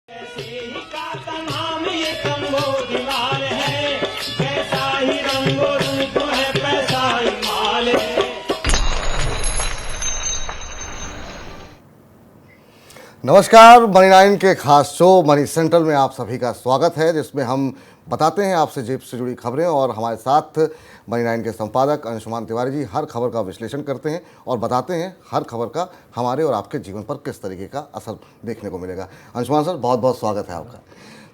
का नाम ये कंबोधिलाल है, जैसा ही रंगो रूप है पैसा ही माल है। नमस्कार, मनी 9 के खास शो मनी सेंट्रल में आप सभी का स्वागत है, जिसमें हम बताते हैं आपसे जेब से जुड़ी खबरें। और हमारे साथ मनी 9 के संपादक अंशुमान तिवारी जी हर खबर का विश्लेषण करते हैं और बताते हैं हर खबर का हमारे और आपके जीवन पर किस तरीके का असर देखने को मिलेगा। अंशुमान सर, बहुत बहुत स्वागत है आपका।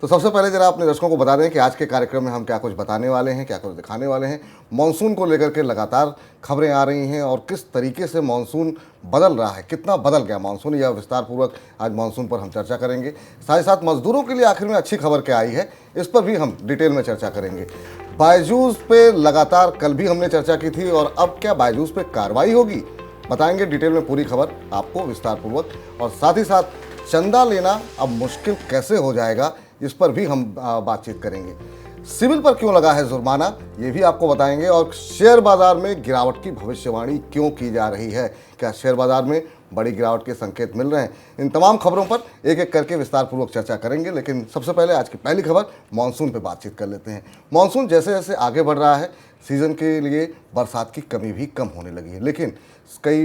तो सबसे पहले जरा अपने दर्शकों को बता दें कि आज के कार्यक्रम में हम क्या कुछ बताने वाले हैं, क्या कुछ दिखाने वाले हैं। मॉनसून को लेकर के लगातार खबरें आ रही हैं और किस तरीके से मॉनसून बदल रहा है, कितना बदल गया मॉनसून, यह विस्तार पूर्वक आज मॉनसून पर हम चर्चा करेंगे। साथ ही साथ मजदूरों के लिए आखिर में अच्छी खबर क्या आई है, इस पर भी हम डिटेल में चर्चा करेंगे। बायजूस पे लगातार कल भी हमने चर्चा की थी और अब क्या बायजूस पे कार्रवाई होगी, बताएंगे डिटेल में पूरी खबर आपको विस्तार पूर्वक। और साथ ही साथ चंदा लेना अब मुश्किल कैसे हो जाएगा, इस पर भी हम बातचीत करेंगे। सिविल पर क्यों लगा है जुर्माना, ये भी आपको बताएंगे। और शेयर बाजार में गिरावट की भविष्यवाणी क्यों की जा रही है, क्या शेयर बाजार में बड़ी गिरावट के संकेत मिल रहे हैं, इन तमाम खबरों पर एक एक करके विस्तार पूर्वक चर्चा करेंगे। लेकिन सबसे पहले आज की पहली खबर मानसून पे बातचीत कर लेते हैं। मानसून जैसे जैसे आगे बढ़ रहा है, सीजन के लिए बरसात की कमी भी कम होने लगी है। लेकिन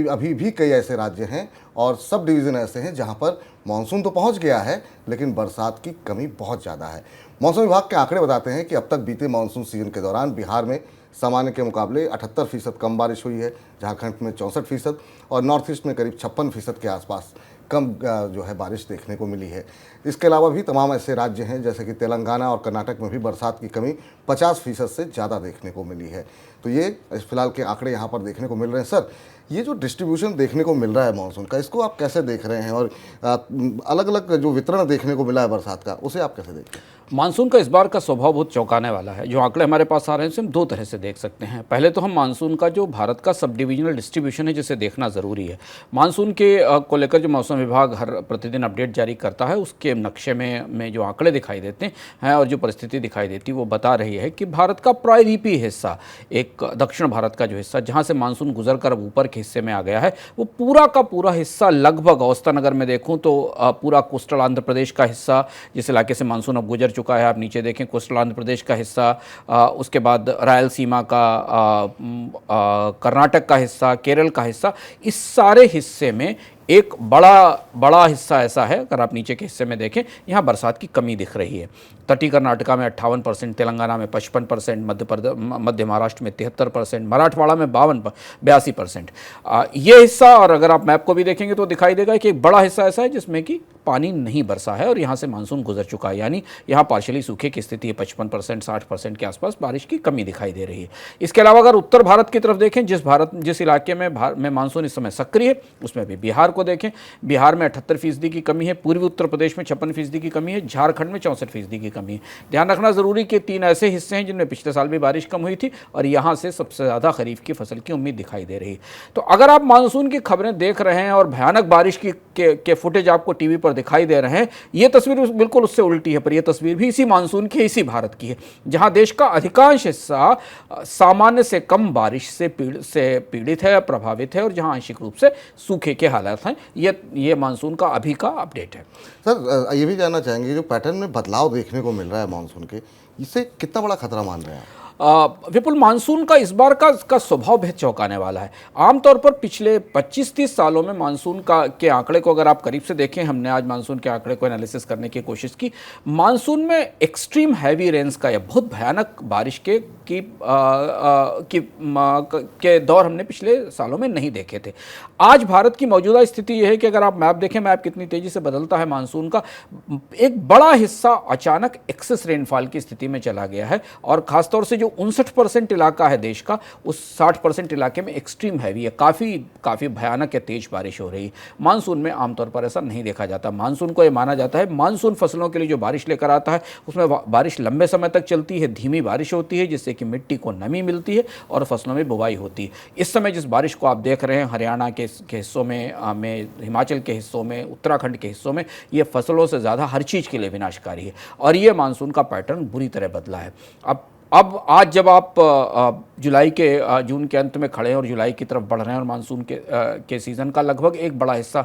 अभी भी कई ऐसे राज्य हैं और सब डिवीज़न ऐसे हैं जहां पर मानसून तो पहुंच गया है लेकिन बरसात की कमी बहुत ज़्यादा है। मौसम विभाग के आंकड़े बताते हैं कि अब तक बीते मानसून सीजन के दौरान बिहार में सामान्य के मुकाबले 78% कम बारिश हुई है, झारखंड में 64% और नॉर्थ ईस्ट में करीब 56% के आसपास कम जो है बारिश देखने को मिली है। इसके अलावा भी तमाम ऐसे राज्य हैं जैसे कि तेलंगाना और कर्नाटक में भी बरसात की कमी 50% से ज़्यादा देखने को मिली है। तो ये फिलहाल के आंकड़े यहाँ पर देखने को मिल रहे हैं। सर, ये जो डिस्ट्रीब्यूशन देखने को मिल रहा है मानसून का, इसको आप कैसे देख रहे हैं और अलग अलग जो वितरण देखने को मिला है बरसात का, उसे आप कैसे देखते हैं? मानसून का इस बार का स्वभाव बहुत चौंकाने वाला है। जो आंकड़े हमारे पास आ रहे हैं उसे हम दो तरह से देख सकते हैं। पहले तो हम मानसून का जो भारत का सब डिविजनल डिस्ट्रीब्यूशन है जिसे देखना ज़रूरी है। मानसून के को लेकर जो मौसम विभाग हर प्रतिदिन अपडेट जारी करता है, उसके नक्शे में जो आंकड़े दिखाई देते हैं और जो परिस्थिति दिखाई देती है वो बता रही है कि भारत का प्रायद्वीपीय हिस्सा, एक दक्षिण भारत का जो हिस्सा जहाँ से मानसून गुजर कर अब ऊपर के हिस्से में आ गया है, वो पूरा का पूरा हिस्सा लगभग औसतन अगर मैं देखूँ तो पूरा कोस्टल आंध्र प्रदेश का हिस्सा, जिस इलाके से मानसून अब गुजर चुका है, आप नीचे देखें कोस्टल आंध्र प्रदेश का हिस्सा, उसके बाद रायलसीमा का, कर्नाटक का हिस्सा, केरल का हिस्सा, इस सारे हिस्से में एक बड़ा हिस्सा ऐसा है, अगर आप नीचे के हिस्से में देखें यहाँ बरसात की कमी दिख रही है। तटीय कर्नाटका में 58%, तेलंगाना में 55%, मध्य महाराष्ट्र में 73%, मराठवाड़ा में 82%। ये हिस्सा, और अगर आप मैप को भी देखेंगे तो दिखाई देगा कि एक बड़ा हिस्सा ऐसा है जिसमें कि पानी नहीं बरसा है और यहाँ से मानसून गुजर चुका है, यानी यहाँ पार्शियली सूखे की स्थिति है। 55%, 60% के आसपास बारिश की कमी दिखाई दे रही है। इसके अलावा अगर उत्तर भारत की तरफ देखें, जिस इलाके में मानसून इस समय सक्रिय है, उसमें भी बिहार को देखें, बिहार में 78% की कमी है, पूर्वी उत्तर प्रदेश में 56% की कमी है, झारखंड में 64% की कमी है। ध्यान रखना जरूरी कि 3 ऐसे हिस्से हैं जिनमें पिछले साल भी बारिश कम हुई थी और यहाँ से सबसे ज़्यादा खरीफ की फसल की उम्मीद दिखाई दे रही है। तो अगर आप मानसून की खबरें देख रहे हैं और भयानक बारिश के फुटेज आपको टीवी पर दिखाई दे रहे हैं, ये तस्वीर बिल्कुल उससे उल्टी है, पर यह तस्वीर भी इसी मानसून की, इसी भारत की है, जहां देश का अधिकांश हिस्सा सामान्य से कम बारिश से पीड़ित है, प्रभावित है और जहां आंशिक रूप से सूखे के हालात हैं। ये मानसून का अभी का अपडेट है। सर, ये भी जानना चाहेंगे जो पैटर्न में बदलाव देखने को मिल रहा है मानसून के, इससे कितना बड़ा खतरा मान रहे हैं? विपुल, मानसून का इस बार का स्वभाव बेहद चौंकाने वाला है। आमतौर पर पिछले 25-30 सालों में मानसून के आंकड़े को अगर आप करीब से देखें, हमने आज मानसून के आंकड़े को एनालिसिस करने की कोशिश की। मानसून में एक्सट्रीम हैवी रेन्स का या बहुत भयानक बारिश के दौर हमने पिछले सालों में नहीं देखे थे। आज भारत की मौजूदा स्थिति यह है कि अगर आप मैप देखें, मैप कितनी तेजी से बदलता है मानसून का, एक बड़ा हिस्सा अचानक एक्सेस रेनफॉल की स्थिति में चला गया है और खासतौर से जो 59% इलाका है देश का, उस 60% इलाके में एक्सट्रीम हैवी है, काफ़ी भयानक या तेज बारिश हो रही है। मानसून में आमतौर पर ऐसा नहीं देखा जाता। मानसून को यह माना जाता है, मानसून फसलों के लिए जो बारिश लेकर आता है उसमें बारिश लंबे समय तक चलती है, धीमी बारिश होती है जिससे कि मिट्टी को नमी मिलती है और फसलों में बुवाई होती है। इस समय जिस बारिश को आप देख रहे हैं हरियाणा के हिस्सों में, हिमाचल के हिस्सों में, उत्तराखंड के हिस्सों में, ये फसलों से ज़्यादा हर चीज़ के लिए विनाशकारी है और ये मानसून का पैटर्न बुरी तरह बदला है। अब अब आज जब आप जुलाई के जून के अंत में खड़े हैं और जुलाई की तरफ बढ़ रहे हैं और मानसून के सीज़न का लगभग एक बड़ा हिस्सा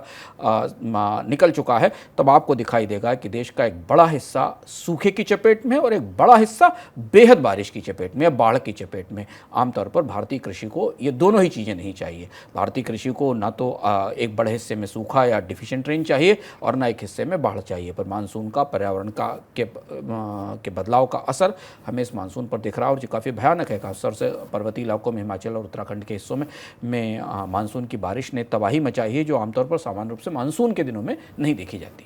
निकल चुका है, तब आपको दिखाई देगा कि देश का एक बड़ा हिस्सा सूखे की चपेट में और एक बड़ा हिस्सा बेहद बारिश की चपेट में या बाढ़ की चपेट में। आमतौर पर भारतीय कृषि को ये दोनों ही चीज़ें नहीं चाहिए। भारतीय कृषि को ना तो एक बड़े हिस्से में सूखा या डिफिशिएंट रेन चाहिए और ना एक हिस्से में बाढ़ चाहिए, पर मानसून का पर्यावरण का के बदलाव का असर हमें इस मानसून पर दिख रहा है और जो काफ़ी भयानक है। खासतौर से पर्वतीय इलाकों में, हिमाचल और उत्तराखंड के हिस्सों में मानसून की बारिश ने तबाही मचाई है, जो आमतौर पर सामान्य रूप से मानसून के दिनों में नहीं देखी जाती।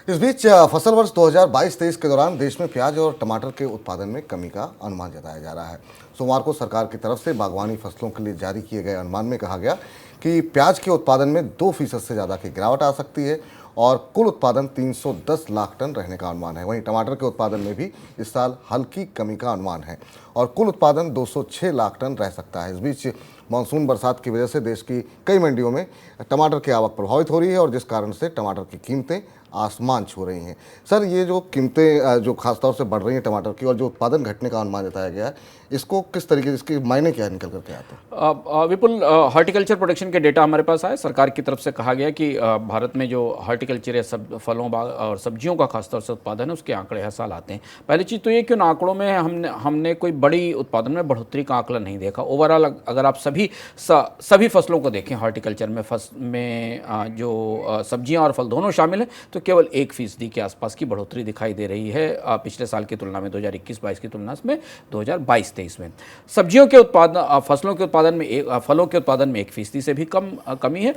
इस बीच फसल वर्ष 2022-23 के दौरान देश में प्याज और टमाटर के उत्पादन में कमी का अनुमान जताया जा रहा है। सोमवार को सरकार की तरफ से बागवानी फसलों के लिए जारी किए गए अनुमान में कहा गया कि प्याज के उत्पादन में 2% से ज़्यादा की गिरावट आ सकती है और कुल उत्पादन 310 लाख टन रहने का अनुमान है। वहीं टमाटर के उत्पादन में भी इस साल हल्की कमी का अनुमान है और कुल उत्पादन 206 लाख टन रह सकता है। इस बीच मानसून बरसात की वजह से देश की कई मंडियों में टमाटर की आवक प्रभावित हो रही है और जिस कारण से टमाटर की कीमतें आसमान छू रही हैं। सर, ये जो कीमतें जो खासतौर से बढ़ रही हैं टमाटर की और जो उत्पादन घटने का अनुमान जताया गया है, इसको किस तरीके से, इसके मायने क्या निकल करके आते हैं? विपुल, हॉर्टिकल्चर प्रोडक्शन के डेटा हमारे पास आए। सरकार की तरफ से कहा गया कि भारत में जो हॉर्टिकल्चर या फलों और सब्जियों का खासतौर से उत्पादन है, उसके आंकड़े हर साल आते हैं। पहली चीज़ तो ये कि उन आंकड़ों में हमने कोई बड़ी उत्पादन में बढ़ोतरी का आंकलन नहीं देखा। ओवरऑल अगर आप सभी फसलों को देखें, हॉर्टिकल्चर में जो सब्जियां और फल दोनों शामिल हैं, तो केवल 1% के आसपास की बढ़ोतरी दिखाई दे रही है पिछले साल की तुलना में, 2021-22 की तुलना में 2022-23 में। सब्जियों के उत्पादन, फसलों के उत्पादन में फलों के उत्पादन में 1% से भी कमी है,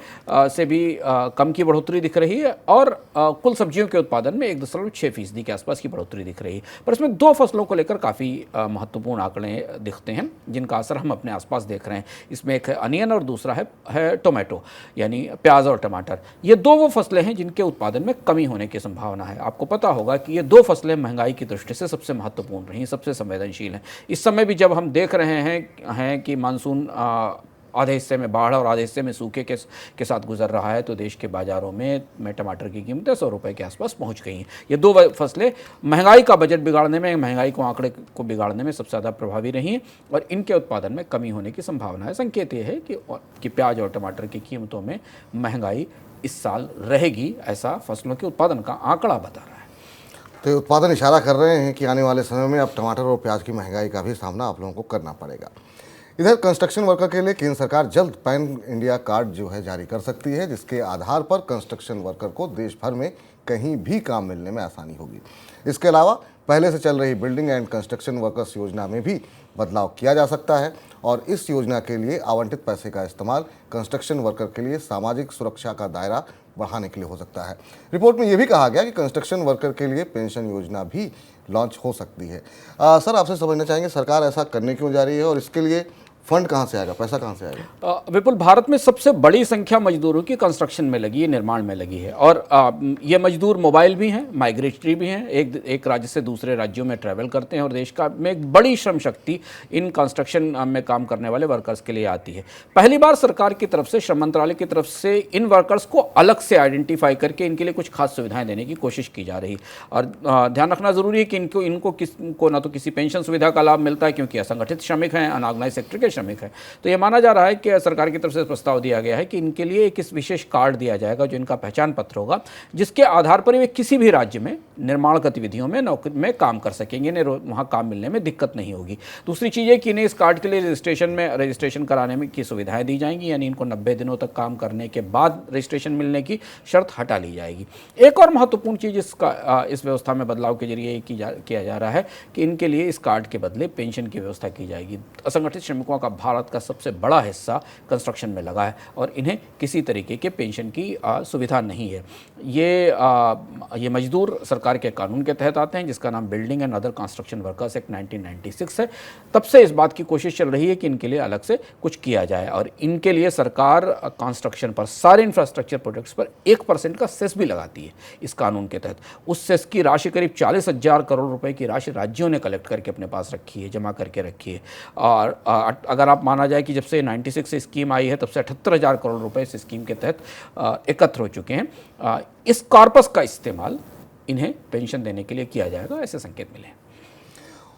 कम की बढ़ोतरी दिख रही है और कुल सब्जियों के उत्पादन में 1.6% के आसपास की बढ़ोतरी दिख रही है। पर इसमें दो फसलों को लेकर काफ़ी महत्वपूर्ण आंकड़े दिखते हैं जिनका असर हम अपने आसपास देख रहे हैं। इसमें एक है अनियन और दूसरा है टोमेटो, यानी प्याज और टमाटर। ये दो वो फसलें हैं जिनके उत्पादन में कमी होने की संभावना है। आपको पता होगा कि ये दो फसलें महंगाई की दृष्टि से सबसे महत्वपूर्ण रही, सबसे संवेदनशील हैं। इस समय भी जब हम देख रहे हैं कि मानसून आधे हिस्से में बाढ़ और आधे हिस्से में सूखे के साथ गुजर रहा है, तो देश के बाज़ारों में टमाटर की कीमतें 100 रुपये के आसपास पहुंच गई हैं। ये दो फसलें महंगाई का बजट बिगाड़ने में, महंगाई को आंकड़े को बिगाड़ने में सबसे ज़्यादा प्रभावी रही हैं और इनके उत्पादन में कमी होने की संभावना है। संकेत ये है कि प्याज और टमाटर की कीमतों में महंगाई इस साल रहेगी, ऐसा फसलों के उत्पादन का आंकड़ा बता रहा है। तो उत्पादन इशारा कर रहे हैं कि आने वाले समय में अब टमाटर और प्याज की महंगाई का भी सामना आप लोगों को करना पड़ेगा। इधर कंस्ट्रक्शन वर्कर के लिए केंद्र सरकार जल्द पैन इंडिया कार्ड जो है जारी कर सकती है, जिसके आधार पर कंस्ट्रक्शन वर्कर को देश भर में कहीं भी काम मिलने में आसानी होगी। इसके अलावा पहले से चल रही बिल्डिंग एंड कंस्ट्रक्शन वर्कर्स योजना में भी बदलाव किया जा सकता है और इस योजना के लिए आवंटित पैसे का इस्तेमाल कंस्ट्रक्शन वर्कर के लिए सामाजिक सुरक्षा का दायरा बढ़ाने के लिए हो सकता है। रिपोर्ट में यह भी कहा गया कि कंस्ट्रक्शन वर्कर के लिए पेंशन योजना भी लॉन्च हो सकती है। सर, आपसे समझना चाहेंगे सरकार ऐसा करने क्यों जा रही है और इसके लिए फंड कहाँ से आएगा, पैसा कहाँ से आएगा? विपुल, भारत में सबसे बड़ी संख्या मजदूरों की कंस्ट्रक्शन में लगी है, निर्माण में लगी है और ये मजदूर मोबाइल भी हैं, माइग्रेटरी भी हैं, एक राज्य से दूसरे राज्यों में ट्रैवल करते हैं और देश का में एक बड़ी श्रम शक्ति इन कंस्ट्रक्शन में काम करने वाले वर्कर्स के लिए आती है। पहली बार सरकार की तरफ से, श्रम मंत्रालय की तरफ से इन वर्कर्स को अलग से आइडेंटिफाई करके इनके लिए कुछ खास सुविधाएं देने की कोशिश की जा रही और ध्यान रखना जरूरी है कि इनको ना तो किसी पेंशन सुविधा का लाभ मिलता है क्योंकि असंगठित श्रमिक हैं, अनऑर्गेनाइज्ड सेक्टर के श्रमिक है। तो ये माना जा रहा है कि सरकार की तरफ से प्रस्ताव दिया गया है कि इनके लिए एक विशेष कार्ड दिया जाएगा जो इनका पहचान पत्र होगा, जिसके आधार पर वे किसी भी राज्य में निर्माण गतिविधियों में नौकरी में काम कर सकेंगे, इन्हें वहाँ काम मिलने में दिक्कत नहीं होगी। दूसरी चीज़ है कि इन्हें इस कार्ड के लिए रजिस्ट्रेशन कराने में की सुविधाएं दी जाएंगी, यानी इनको 90 दिनों तक काम करने के बाद रजिस्ट्रेशन मिलने की शर्त हटा ली जाएगी। एक और महत्वपूर्ण चीज़ इस व्यवस्था में बदलाव के जरिए किया जा रहा है कि इनके लिए इस कार्ड के बदले पेंशन की व्यवस्था की जाएगी। असंगठित श्रमिकों का भारत का सबसे बड़ा हिस्सा कंस्ट्रक्शन में लगा है और इन्हें किसी तरीके के पेंशन की सुविधा नहीं है। ये मजदूर सरकार के कानून के तहत आते हैं जिसका नाम building and other construction workers act 1996 है। तब से इस बात की कोशिश चल रही है कि इनके लिए अलग से कुछ किया जाए और इनके लिए सरकार कंस्ट्रक्शन पर, सारे इंफ्रास्ट्रक्चर प्रोजेक्ट्स पर 1% का सेस भी लगाती है इस कानून के तहत। उस सेस की राशि करीब 40,000 करोड़ रुपए की राशि राज्यों ने कलेक्ट करके अपने पास रखी है, जमा करके रखी है। और अगर आप माना जाए कि जब से 96 से स्कीम आई है तब से 78,000 करोड़ रुपए इस स्कीम के तहत एकत्र हो चुके हैं। इस कॉर्पस का इस्तेमाल इन्हें पेंशन देने के लिए किया जाएगा, ऐसे संकेत मिले हैं।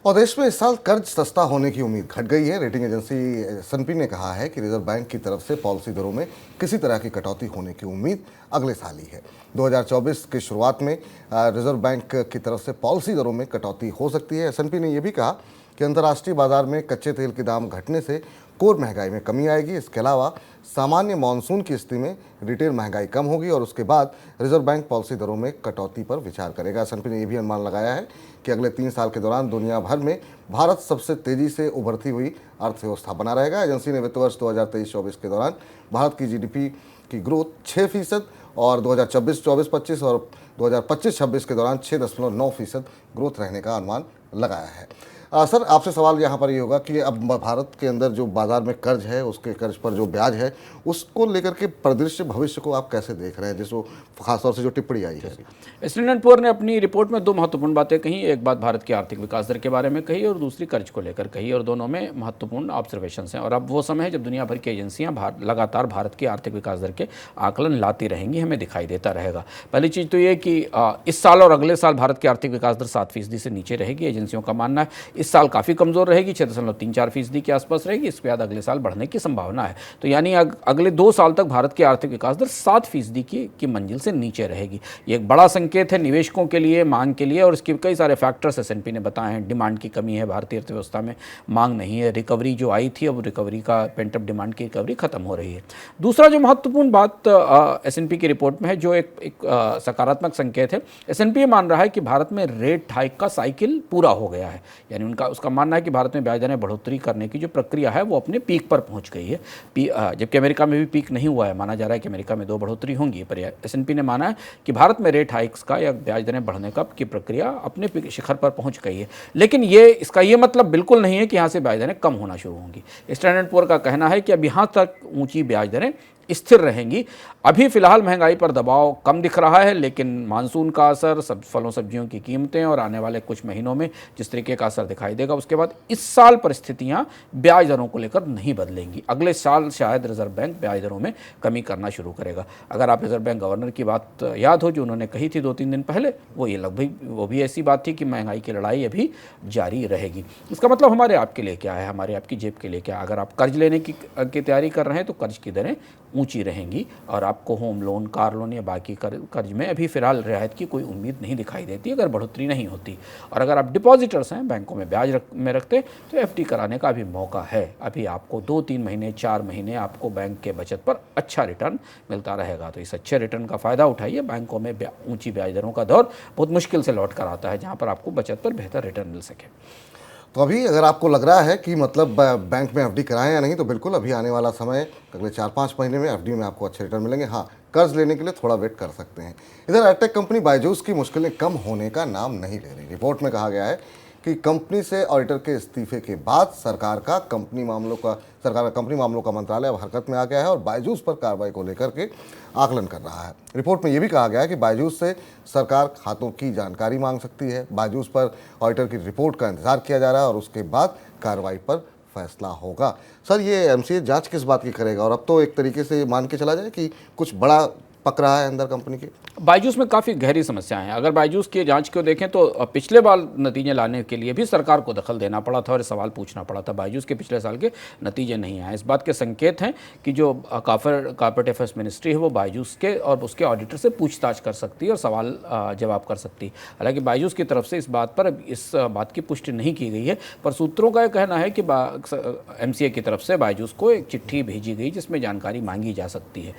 और देश में इस साल कर्ज सस्ता होने की उम्मीद घट गई है। रेटिंग एजेंसी S&P ने कहा है कि रिजर्व बैंक की तरफ से पॉलिसी दरों में किसी तरह की कटौती होने की उम्मीद अगले साल ही है। 2024 की शुरुआत में रिजर्व बैंक की तरफ से पॉलिसी दरों में कटौती हो सकती है। S&P ने यह भी कहा कि अंतर्राष्ट्रीय बाजार में कच्चे तेल के दाम घटने से कोर महंगाई में कमी आएगी। इसके अलावा सामान्य मानसून की स्थिति में रिटेल महंगाई कम होगी और उसके बाद रिजर्व बैंक पॉलिसी दरों में कटौती पर विचार करेगा। S&P ने यह भी अनुमान लगाया है कि अगले 3 साल के दौरान दुनिया भर में भारत सबसे तेजी से उभरती हुई अर्थव्यवस्था बना रहेगा। एजेंसी ने वित्त वर्ष 2023-24 के दौरान भारत की GDP की ग्रोथ 6% और 2024-25 और 2025-26 के दौरान 6.9% ग्रोथ रहने का अनुमान लगाया है। सर, आपसे सवाल यहाँ पर ये होगा कि अब भारत के अंदर जो बाजार में कर्ज है, उसके कर्ज पर जो ब्याज है, उसको लेकर के परिदृश्य भविष्य को आप कैसे देख रहे हैं, जिसको खासतौर से जो टिप्पणी आई है। स्टैंडर्ड पुअर ने अपनी रिपोर्ट में 2 महत्वपूर्ण बातें कही। एक बात भारत की आर्थिक विकास दर के बारे में कही और दूसरी कर्ज को लेकर कही, और दोनों में महत्वपूर्ण ऑब्जर्वेशंस हैं। और अब वो समय है जब दुनिया भर की एजेंसियां लगातार भारत की आर्थिक विकास दर के आकलन लाती रहेंगी, हमें दिखाई देता रहेगा। पहली चीज़ तो ये कि इस साल और अगले साल भारत की आर्थिक विकास दर 7% से नीचे रहेगी। एजेंसियों का मानना है इस साल काफ़ी कमज़ोर रहेगी, 6.34% के आसपास रहेगी। इसके बाद अगले साल बढ़ने की संभावना है। तो यानी अगले 2 साल तक भारत की आर्थिक विकास दर 7% की मंजिल से नीचे रहेगी। ये एक बड़ा संकेत है निवेशकों के लिए, मांग के लिए, और इसके कई सारे फैक्टर्स S&P ने बताए हैं। डिमांड की कमी है भारतीय अर्थव्यवस्था में, मांग नहीं है, रिकवरी जो आई थी अब रिकवरी का पेंटअप डिमांड की रिकवरी खत्म हो रही है। दूसरा जो महत्वपूर्ण बात S&P की रिपोर्ट में है, जो एक सकारात्मक संकेत है, S&P मान रहा है कि भारत में रेट हाइक का साइकिल पूरा हो गया है। यानी उसका मानना है कि भारत में ब्याज दरें बढ़ोतरी करने की जो प्रक्रिया है वो अपने पीक पर पहुंच गई है। जबकि अमेरिका में भी पीक नहीं हुआ है, माना जा रहा है कि अमेरिका में 2 बढ़ोतरी होंगी, पर S&P ने माना है कि भारत में रेट हाइक्स का या ब्याज दरें बढ़ने का की प्रक्रिया अपने शिखर पर पहुंच गई है। लेकिन इसका ये मतलब बिल्कुल नहीं है कि यहाँ से ब्याज दरें कम होना शुरू होंगी। स्टैंडर्ड पुअर का कहना है कि अब यहाँ तक ऊंची ब्याज दरें स्थिर रहेंगी। अभी फिलहाल महंगाई पर दबाव कम दिख रहा है, लेकिन मानसून का असर, फलों सब्जियों की कीमतें और आने वाले कुछ महीनों में जिस तरीके का असर दिखाई देगा, उसके बाद इस साल परिस्थितियां ब्याज दरों को लेकर नहीं बदलेंगी। अगले साल शायद रिजर्व बैंक ब्याज दरों में कमी करना शुरू करेगा। अगर आप रिजर्व बैंक गवर्नर की बात याद हो जो उन्होंने कही थी 2-3 दिन पहले, वो भी ऐसी बात थी कि महंगाई की लड़ाई अभी जारी रहेगी। इसका मतलब हमारे आपके लिए क्या है, हमारे आपकी जेब के लिए क्या? अगर आप कर्ज लेने की तैयारी कर रहे हैं तो कर्ज की दरें ऊंची रहेंगी और आपको होम लोन, कार लोन या बाकी कर्ज में अभी फिलहाल रियायत की कोई उम्मीद नहीं दिखाई देती अगर बढ़ोतरी नहीं होती। और अगर आप डिपॉजिटर्स हैं, बैंकों में ब्याज में रखते, तो FD कराने का भी मौका है। अभी आपको 2-3 महीने, 4 महीने आपको बैंक के बचत पर अच्छा रिटर्न मिलता रहेगा। तो इस अच्छे रिटर्न का फ़ायदा उठाइए। बैंकों में ऊँची ब्याज दरों का दौर बहुत मुश्किल से लौट कर आता है, जहाँ पर आपको बचत पर बेहतर रिटर्न मिल सके। तो अभी अगर आपको लग रहा है कि मतलब बैंक में FD कराएं या नहीं, तो बिल्कुल अभी आने वाला समय अगले 4-5 महीने में FD में आपको अच्छे रिटर्न मिलेंगे। हाँ, कर्ज लेने के लिए थोड़ा वेट कर सकते हैं। इधर एडटेक कंपनी बायजूस की मुश्किलें कम होने का नाम नहीं ले रही। रिपोर्ट में कहा गया है कि कंपनी से ऑडिटर के इस्तीफे के बाद सरकार का कंपनी मामलों का मंत्रालय अब हरकत में आ गया है और बायजूस पर कार्रवाई को लेकर के आकलन कर रहा है। रिपोर्ट में यह भी कहा गया है कि बायजूस से सरकार खातों की जानकारी मांग सकती है। बायजूस पर ऑडिटर की रिपोर्ट का इंतजार किया जा रहा है और उसके बाद कार्रवाई पर फैसला होगा। सर, ये MCA जांच किस बात की करेगा? और अब तो एक तरीके से मान के चला जाए कि कुछ बड़ा पक रहा है अंदर कंपनी के। बायजूस में काफ़ी गहरी समस्याएं हैं। अगर बायजूस की जांच को देखें तो पिछले बार नतीजे लाने के लिए भी सरकार को दखल देना पड़ा था और सवाल पूछना पड़ा था। बायजूस के पिछले साल के नतीजे नहीं आए। इस बात के संकेत हैं कि जो कॉर्पोरेट अफेयर्स मिनिस्ट्री है वो बायजूस के और उसके ऑडिटर से पूछताछ कर सकती है और सवाल जवाब कर सकती है। हालांकि बायजूस की तरफ से इस बात की पुष्टि नहीं की गई है, पर सूत्रों का यह कहना है कि MCA की तरफ से बायजूस को एक चिट्ठी भेजी गई जिसमें जानकारी मांगी जा सकती है।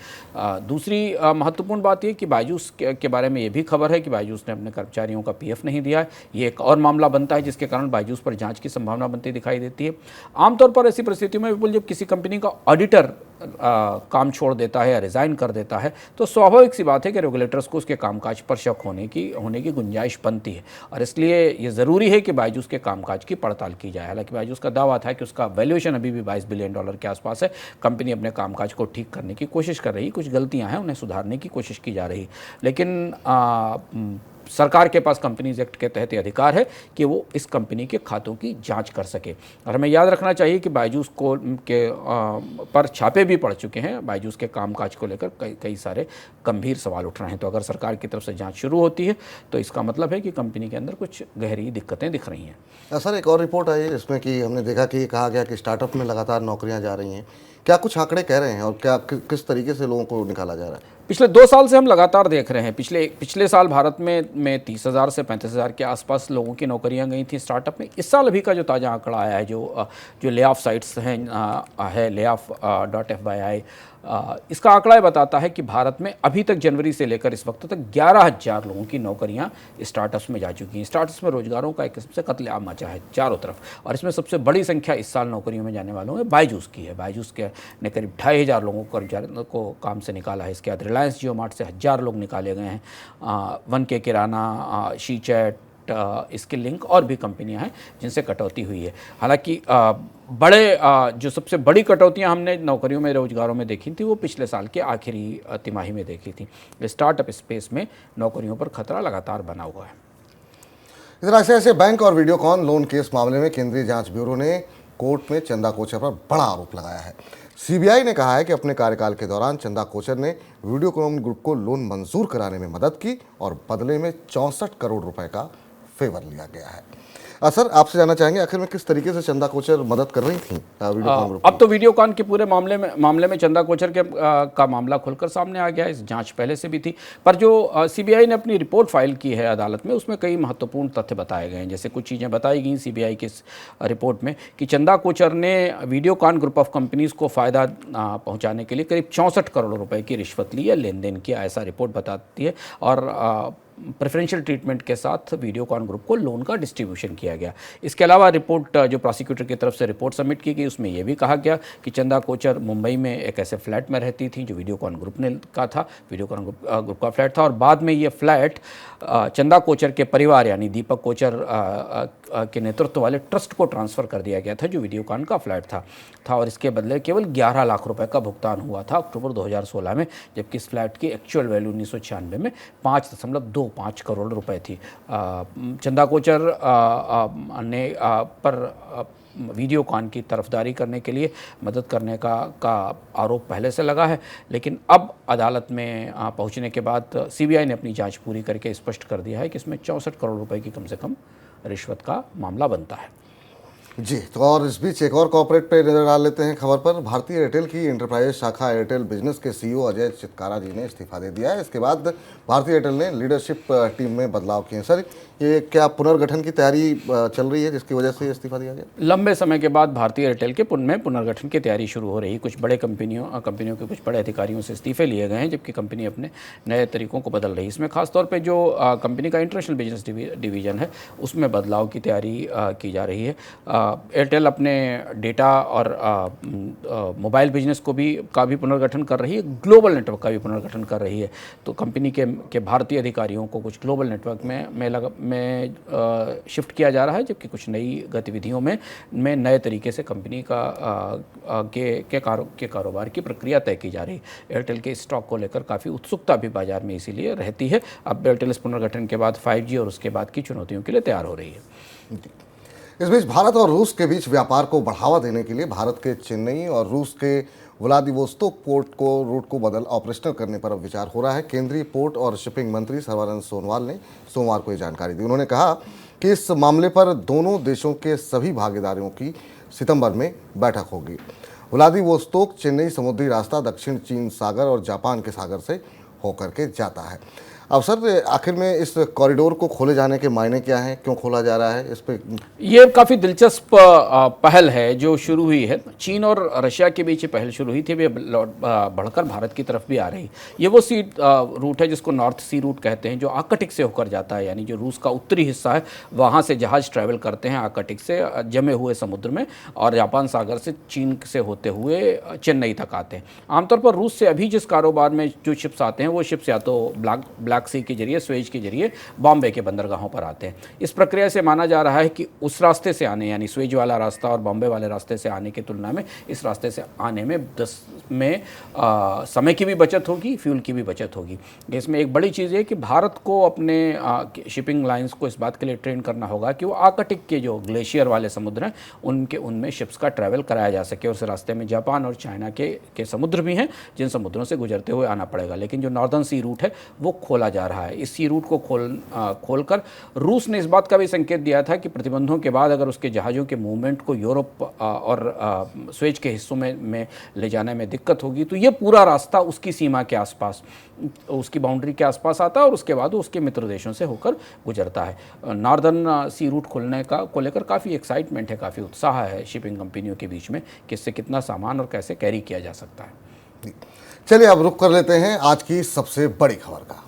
दूसरी महत्वपूर्ण बात यह कि बायजूस के बारे में ये भी खबर है कि बायजूस ने अपने कर्मचारियों का PF नहीं दिया है। ये एक और मामला बनता है जिसके कारण बायजूस पर जांच की संभावना बनती दिखाई देती है। आमतौर पर ऐसी परिस्थितियों में विपुल, जब किसी कंपनी का ऑडिटर काम छोड़ देता है या रिज़ाइन कर देता है, तो स्वाभाविक सी बात है कि रेगुलेटर्स को उसके कामकाज पर शक होने की गुंजाइश बनती है और इसलिए ये ज़रूरी है कि बायजूस के कामकाज की पड़ताल की जाए। हालांकि बायजूस का दावा था कि उसका वैल्यूएशन अभी भी $22 बिलियन के आसपास है। कंपनी अपने कामकाज को ठीक करने की कोशिश कर रही, कुछ गलतियाँ हैं उन्हें सुधारने की कोशिश की जा रही, लेकिन सरकार के पास कंपनीज एक्ट के तहत ये अधिकार है कि वो इस कंपनी के खातों की जांच कर सके। और हमें याद रखना चाहिए कि बायजूस को पर छापे भी पड़ चुके हैं। बायजूस के कामकाज को लेकर कई सारे गंभीर सवाल उठ रहे हैं। तो अगर सरकार की तरफ से जांच शुरू होती है तो इसका मतलब है कि कंपनी के अंदर कुछ गहरी दिक्कतें दिख रही हैं। सर, एक और रिपोर्ट आई है जिसमें कि हमने देखा कि कहा गया कि स्टार्टअप में लगातार नौकरियां जा रही हैं। क्या कुछ आंकड़े कह रहे हैं और क्या किस तरीके से लोगों को निकाला जा रहा है? पिछले 2 साल से हम लगातार देख रहे हैं। पिछले साल भारत में 30,000 से 35,000 के आसपास लोगों की नौकरियां गई थी स्टार्टअप में। इस साल अभी का जो ताज़ा आंकड़ा आया है, जो ले ऑफ साइट्स हैं है layoff.fyi, इसका आंकड़ा ये बताता है कि भारत में अभी तक जनवरी से लेकर इस वक्त तक 11,000 लोगों की नौकरियां स्टार्टअप्स में जा चुकी हैं। स्टार्टअप्स में रोजगारों का एक किस्म से कत्लेआम मचा है चारों तरफ, और इसमें सबसे बड़ी संख्या इस साल नौकरियों में जाने वालों में बायजूस की है। बायजूस के ने करीब 2,500 लोगों को काम से निकाला है। इसके बाद रिलायंस जियो मार्ट से 1,000 लोग निकाले गए हैं। 1K किराना, शीचैट, इसके लिंक और भी कंपनियां हैं जिनसे कटौती हुई है। हालांकि जो सबसे बड़ी कटौतियां हमने नौकरियों में, रोजगारों में देखी थी, वो पिछले साल के आखिरी तिमाही में देखी थी। स्टार्टअप स्पेस में नौकरियों पर खतरा लगातार बना हुआ है। इधर ऐसे बैंक और वीडियोकॉन लोन केस मामले में केंद्रीय जांच ब्यूरो ने कोर्ट में चंदा कोचर पर बड़ा आरोप लगाया है। सीबीआई ने कहा है कि अपने कार्यकाल के दौरान चंदा कोचर ने वीडियोकॉन ग्रुप को लोन मंजूर कराने में मदद की और बदले में 64 करोड़ रुपए का फेवर लिया गया है। सर, आपसे जानना चाहेंगे आखिर में किस तरीके से चंदा कोचर मदद कर रही थी वीडियोकॉन ग्रुप? अब तो वीडियोकॉन के पूरे मामले में चंदा कोचर का मामला खुलकर सामने आ गया। इस जांच पहले से भी थी, पर जो सीबीआई ने अपनी रिपोर्ट फाइल की है अदालत में, उसमें कई महत्वपूर्ण तथ्य बताए गए हैं। जैसे कुछ चीज़ें बताई गई सीबीआई की इस रिपोर्ट में कि चंदा कोचर ने वीडियोकॉन ग्रुप ऑफ कंपनीज़ को फ़ायदा पहुँचाने के लिए करीब 64 करोड़ रुपये की रिश्वत ली या लेन देन किया, ऐसा रिपोर्ट बताती है। और प्रेफरेंशियल ट्रीटमेंट के साथ वीडियोकॉन ग्रुप को लोन का डिस्ट्रीब्यूशन किया गया। इसके अलावा रिपोर्ट जो प्रोसिक्यूटर की तरफ से रिपोर्ट सबमिट की गई, उसमें यह भी कहा गया कि चंदा कोचर मुंबई में एक ऐसे फ्लैट में रहती थी जो वीडियोकॉन ग्रुप ने का था, वीडियोकॉन ग्रुप का फ्लैट था, और बाद में ये फ्लैट चंदा कोचर के परिवार यानी दीपक कोचर के नेतृत्व वाले ट्रस्ट को ट्रांसफ़र कर दिया गया था जो वीडियोकॉन का फ्लैट था। और इसके बदले केवल 11 लाख रुपए का भुगतान हुआ था अक्टूबर 2016 में, जबकि इस फ्लैट की एक्चुअल वैल्यू 1996 में 5.25 करोड़ रुपए थी। चंदा कोचर ने पर वीडियोकॉन की तरफदारी करने के लिए मदद करने का आरोप पहले से लगा है, लेकिन अब अदालत में पहुंचने के बाद सीबीआई ने अपनी जांच पूरी करके स्पष्ट कर दिया है कि इसमें 64 करोड़ रुपए की कम से कम रिश्वत का मामला बनता है। जी, तो और इस बीच एक और कॉर्पोरेट पे नजर डाल लेते हैं खबर पर। भारतीय एयरटेल की इंटरप्राइज शाखा एयरटेल बिजनेस के सीईओ अजय चितकारा जी ने इस्तीफा दे दिया है। इसके बाद भारतीय एयरटेल ने लीडरशिप टीम में बदलाव किए हैं। सर, ये क्या पुनर्गठन की तैयारी चल रही है जिसकी वजह से इस्तीफा दिया गया? लंबे समय के बाद भारतीय एयरटेल के पुनर्गठन की तैयारी शुरू हो रही है। कुछ बड़े कंपनियों के कुछ बड़े अधिकारियों से इस्तीफे लिए गए हैं, जबकि कंपनी अपने नए तरीकों को बदल रही है। इसमें खासतौर पर जो कंपनी का इंटरनेशनल बिजनेस डिवीजन है, उसमें बदलाव की तैयारी की जा रही है। एयरटेल अपने डेटा और मोबाइल बिजनेस का भी पुनर्गठन कर रही है, ग्लोबल नेटवर्क का भी पुनर्गठन कर रही है। तो कंपनी के भारतीय अधिकारियों को कुछ ग्लोबल नेटवर्क में शिफ्ट किया जा रहा है, जबकि कुछ नई गतिविधियों में नए तरीके से कंपनी के कारोबार की प्रक्रिया तय की जा रही है। एयरटेल के स्टॉक को लेकर काफ़ी उत्सुकता भी बाजार में इसीलिए रहती है। अब एयरटेल इस पुनर्गठन के बाद 5G और उसके बाद की चुनौतियों के लिए तैयार हो रही है। इस बीच भारत और रूस के बीच व्यापार को बढ़ावा देने के लिए भारत के चेन्नई और रूस के व्लादिवोस्तोक पोर्ट को रूट को ऑपरेशनल करने पर अब विचार हो रहा है। केंद्रीय पोर्ट और शिपिंग मंत्री सर्बानंद सोनोवाल ने सोमवार को ये जानकारी दी। उन्होंने कहा कि इस मामले पर दोनों देशों के सभी भागीदारों की सितंबर में बैठक होगी। व्लादिवोस्तोक चेन्नई समुद्री रास्ता दक्षिण चीन सागर और जापान के सागर से होकर के जाता है। अब सर, आखिर में इस कॉरिडोर को खोले जाने के मायने क्या हैं, क्यों खोला जा रहा है? इस पे ये काफ़ी दिलचस्प पहल है जो शुरू हुई है। चीन और रशिया के बीच ये पहल शुरू हुई थी, अभी बढ़कर भारत की तरफ भी आ रही। ये वो रूट है जिसको नॉर्थ सी रूट कहते हैं, जो आर्कटिक से होकर जाता है, यानी जो रूस का उत्तरी हिस्सा है वहाँ से जहाज़ ट्रैवल करते हैं आर्कटिक से जमे हुए समुद्र में, और जापान सागर से चीन से होते हुए चेन्नई तक आते हैं। आमतौर पर रूस से अभी जिस कारोबार में जो शिप्स आते हैं वो शिप्स या तो ब्लैक ब्लैक सी के जरिए, स्वेज के जरिए बॉम्बे के बंदरगाहों पर आते हैं। इस प्रक्रिया से माना जा रहा है कि उस रास्ते से आने, यानी स्वेज वाला रास्ता और बॉम्बे वाले रास्ते से आने की तुलना में इस रास्ते से आने में समय की भी बचत होगी, फ्यूल की भी बचत होगी। इसमें एक बड़ी चीज़ है कि भारत को अपने शिपिंग लाइंस को इस बात के लिए ट्रेन करना होगा कि वो आर्कटिक के जो ग्लेशियर वाले समुद्र हैं उनमें शिप्स का ट्रैवल कराया जा सके। और उस रास्ते में जापान और चाइना के समुद्र भी हैं जिन समुद्रों से गुजरते हुए आना पड़ेगा। लेकिन जो नॉर्दर्न सी रूट है वो खोला जा रहा है। इस सी रूट को खोलकर रूस ने इस बात का भी संकेत दिया था कि प्रतिबंधों के बाद अगर उसके जहाज़ों के मूवमेंट को यूरोप और स्वेज के हिस्सों में ले जाने में दिक्कत होगी तो ये पूरा रास्ता उसकी सीमा के आसपास, उसकी बाउंड्री के आसपास आता है और उसके बाद वो उसके मित्र देशों से होकर गुजरता है। नॉर्दर्न सी रूट खोलने को लेकर काफ़ी एक्साइटमेंट है, काफ़ी उत्साह है शिपिंग कंपनियों के बीच में कि इससे कितना सामान और कैसे कैरी किया जा सकता है। चलिए अब रुक कर लेते हैं आज की सबसे बड़ी खबर का।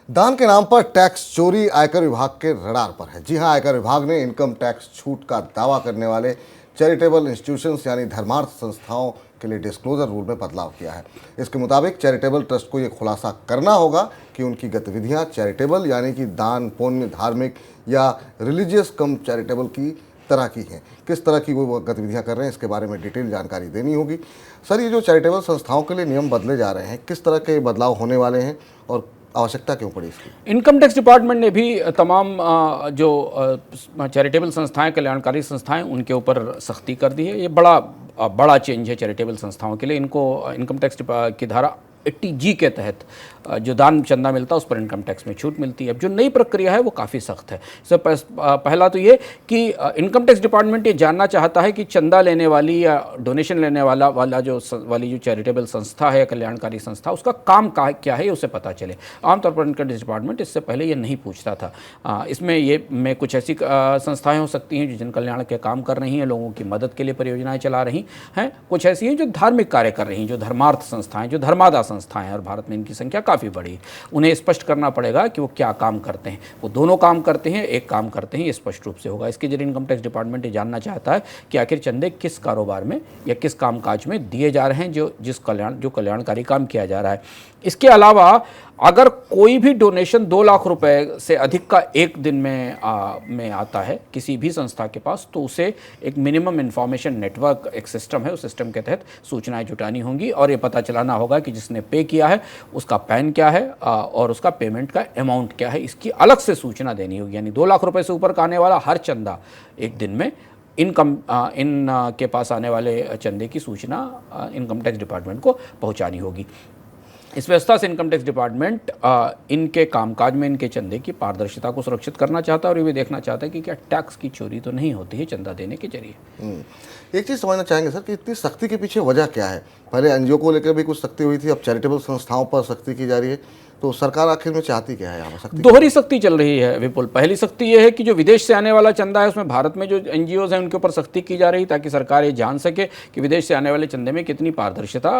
दान के नाम पर टैक्स चोरी आयकर विभाग के रडार पर है। जी हां, आयकर विभाग ने इनकम टैक्स छूट का दावा करने वाले चैरिटेबल इंस्टीट्यूशंस यानी धर्मार्थ संस्थाओं के लिए डिस्क्लोजर रूल में बदलाव किया है। इसके मुताबिक चैरिटेबल ट्रस्ट को ये खुलासा करना होगा कि उनकी गतिविधियां चैरिटेबल यानी कि दान, पुण्य, धार्मिक या रिलीजियस कम चैरिटेबल की तरह की हैं। किस तरह की वो गतिविधियां कर रहे हैं इसके बारे में डिटेल जानकारी देनी होगी। सर, ये जो चैरिटेबल संस्थाओं के लिए नियम बदले जा रहे हैं, किस तरह के बदलाव होने वाले हैं और आवश्यकता क्यों पड़ी इसकी? इनकम टैक्स डिपार्टमेंट ने भी तमाम जो चैरिटेबल संस्थाएं, कल्याणकारी संस्थाएं, उनके ऊपर सख्ती कर दी है। ये बड़ा चेंज है चैरिटेबल संस्थाओं के लिए। इनको इनकम टैक्स की धारा 80G के तहत जो दान चंदा मिलता है उस पर इनकम टैक्स में छूट मिलती है। अब जो नई प्रक्रिया है वो काफ़ी सख्त है। इससे पहला तो ये कि इनकम टैक्स डिपार्टमेंट ये जानना चाहता है कि चंदा लेने वाली या डोनेशन लेने वाली जो चैरिटेबल संस्था है या कल्याणकारी संस्था, उसका काम क्या है, उसे पता चले। आमतौर पर इनकम टैक्स डिपार्टमेंट इससे पहले ये नहीं पूछता था। इसमें कुछ ऐसी संस्थाएँ हो सकती हैं जो जन कल्याण के काम कर रही हैं, लोगों की मदद के लिए परियोजनाएँ चला रही हैं। कुछ ऐसी हैं जो धार्मिक कार्य कर रही हैं, जो धर्मार्थ संस्थाएँ, जो धर्मादा संस्थाएं हैं, और भारत में इनकी संख्या काफ़ी बड़ी है। उन्हें स्पष्ट करना पड़ेगा कि वो क्या काम करते हैं। वो दोनों काम करते हैं, एक काम करते हैं, ये स्पष्ट रूप से होगा। इसके जरिए इनकम टैक्स डिपार्टमेंट ये जानना चाहता है कि आखिर चंदे किस कारोबार में या किस कामकाज में दिए जा रहे हैं, जो कल्याणकारी काम किया जा रहा है। इसके अलावा अगर कोई भी डोनेशन 2 लाख रुपए से अधिक का एक दिन में आता है किसी भी संस्था के पास, तो उसे एक मिनिमम इन्फॉर्मेशन नेटवर्क, एक सिस्टम है, उस सिस्टम के तहत सूचनाएं जुटानी होंगी और ये पता चलाना होगा कि जिसने पे किया है उसका पैन क्या है और उसका पेमेंट का अमाउंट क्या है। इसकी अलग से सूचना देनी होगी। यानी 2 लाख रुपए से ऊपर का आने वाला हर चंदा एक दिन में इन के पास आने वाले चंदे की सूचना इनकम टैक्स डिपार्टमेंट को पहुंचानी होगी। इस व्यवस्था से इनकम टैक्स डिपार्टमेंट इनके कामकाज में इनके चंदे की पारदर्शिता को सुरक्षित करना चाहता है और ये भी देखना चाहता है कि क्या टैक्स की चोरी तो नहीं होती है चंदा देने के जरिए। एक चीज़ समझना चाहेंगे सर कि इतनी सख्ती के पीछे वजह क्या है? पहले एनजीओ को लेकर भी कुछ सख्ती हुई थी, अब चैरिटेबल संस्थाओं पर सख्ती की जा रही है, तो सरकार आखिर में चाहती क्या है? यहाँ सख्ती, दोहरी सख्ती चल रही है विपुल। पहली सख्ती ये है कि जो विदेश से आने वाला चंदा है उसमें भारत में जो एनजीओज हैं उनके ऊपर सख्ती की जा रही ताकि सरकार ये जान सके कि विदेश से आने वाले चंदे में कितनी पारदर्शिता